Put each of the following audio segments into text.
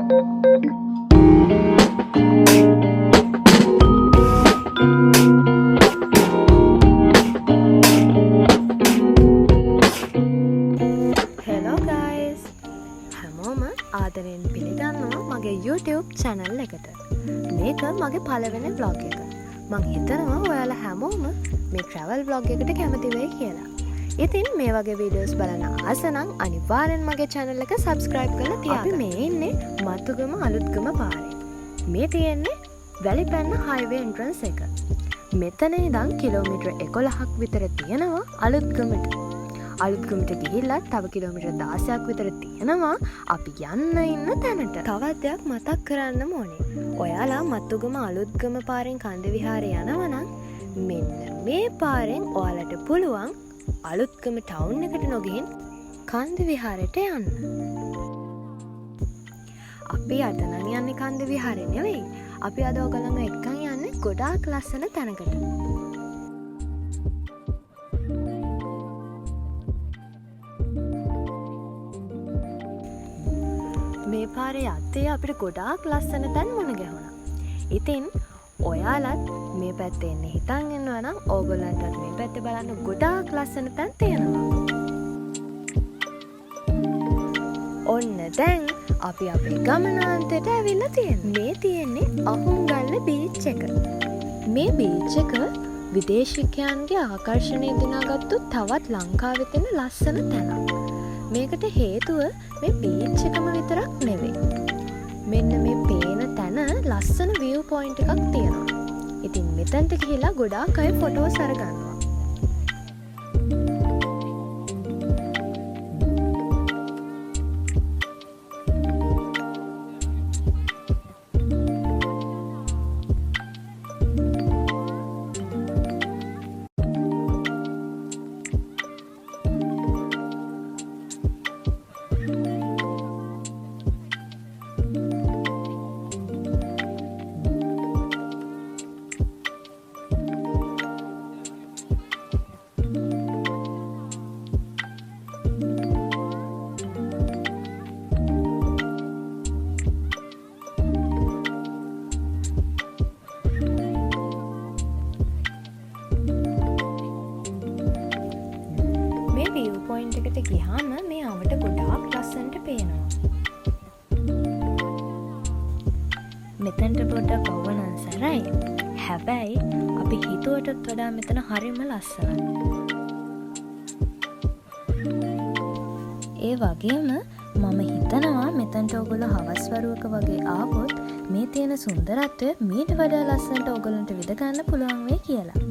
Hello guys! හැමෝම ආදරයෙන් පිළිගන්නවා මගේ YouTube channel එකට. මේක මගේ පළවෙනි vlog එක. මං හිතනවා ඔයාලා හැමෝම මේ travel vlog එකට කැමති වෙයි කියලා. ඉතින් මේ වගේ videos බලන්න ආස නම් අනිවාර්යෙන් මගේ channel එක subscribe කරලා තියාගන්න. අපි මේ ඉන්නේ මතුගම අලුත්ගම පාරේ. මේ තියෙන්නේ වැලිපැන්න highway entrance එක. මෙතන ඉඳන් කිලෝමීටර් 11ක් විතර තියෙනවා අලුත්ගමට. අලුත්ගමට ගිහිල්ලා තව කිලෝමීටර් 16ක් විතර තියෙනවා අපි යන්න ඉන්න තැනට. තවත් දෙයක් මතක් කරන්නම ඕනේ. ඔයාලා මතුගම අලුත්ගම පාරෙන් කන්ද විහාරේ යනවා නම් මෙන්න මේ පාරෙන් ඔයාලට පුළුවන් අලුත්ගම ටවුන් එකට නොගිහින් කන්ද විහාරයට යන්න. අපි අද නම් යන්නේ කන්ද විහාරේ නෙවෙයි. අපි අද ඔයගොල්ලන්ව එක්කන් යන්නේ ගොඩාක් ලස්සන තැනකට. මේ පාරේ යද්දී අපිට ගොඩාක් ලස්සන තැන් මුණ ගැහුණා. ඉතින් ඔයාලත් මේ පැත්තේ එන්න හිතන් ඉන්නවා නම් ඕගොල්ලන්ටත් මේ පැත්තේ බලන්න ගොඩාක් ලස්සන තැන් තියෙනවා. ඔන්න දැන් අපි අපේ ගමනාන්තයට ඇවිල්ලා තියෙනවා. මේ තියෙන්නේ අහුන්ගල්ල බීච් එක. මේ බීච් එක විදේශිකයන්ගේ ආකර්ෂණය දිනාගත්තු තවත් ලංකාවේ තියෙන ලස්සන තැනක්. මේකට හේතුව මේ බීච් එකම විතරක් නෙවෙයි. මෙන්න මේ පේන තැන ලස්සන view point එකක් තියෙනවා. ඉතින් මෙතනට ගිහිලා ගොඩාක් අය ෆොටෝස් අරගන්නවා. view point එකට ගියාම මේ අවට ගොඩාක් ලස්සනට පේනවා. මෙතනට පොඩ්ඩක් වවනම් සරයි. හැබැයි අපි හිතුවටත් වඩා මෙතන හරිම ලස්සනයි. ඒ වගේම මම හිතනවා මෙතනට ඔයගොල්ලෝ හවස් වරුවක වගේ ආවොත් මේ තියෙන සුන්දරත්වය මීට වඩා ලස්සනට ඔයගොල්ලන්ට විඳ ගන්න පුළුවන් වෙයි කියලා.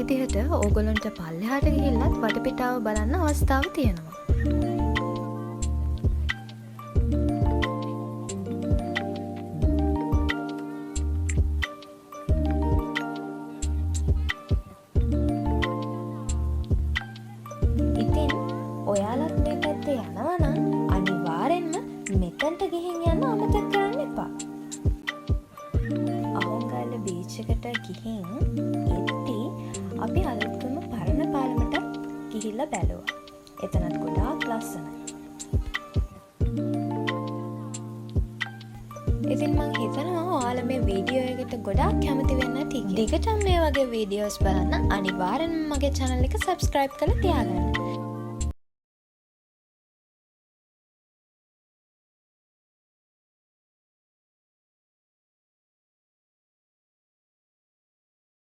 විදිහට ඕගොල්ලන්ට පල්ලෙහාට ගිහිල්ලත් වටපිටාව බලන්න අවස්ථාව තියෙනවා. ඉතින් ඔයාලත් මේ පැත්තේ යනවා නම් අනිවාර්යෙන්ම මෙතනට ගිහින් යන්න අමතක කරන්න එපා. අහුන්ගල්ල බීච් එකට ගිහින් අපි අලුත්ගම පරණ පාලමට ගිහිල්ලා බැලුවා. එතනත් ගොඩාක් ලස්සනයි. ඉතින් මං හිතනවා ඔයාලා මේ වීඩියෝ එකට ගොඩාක් කැමති වෙන්න ඇති. දිගටම මේ වගේ වීඩියෝස් බලන්න අනිවාර්යෙන්ම මගේ channel එක subscribe කරලා තියාගන්න.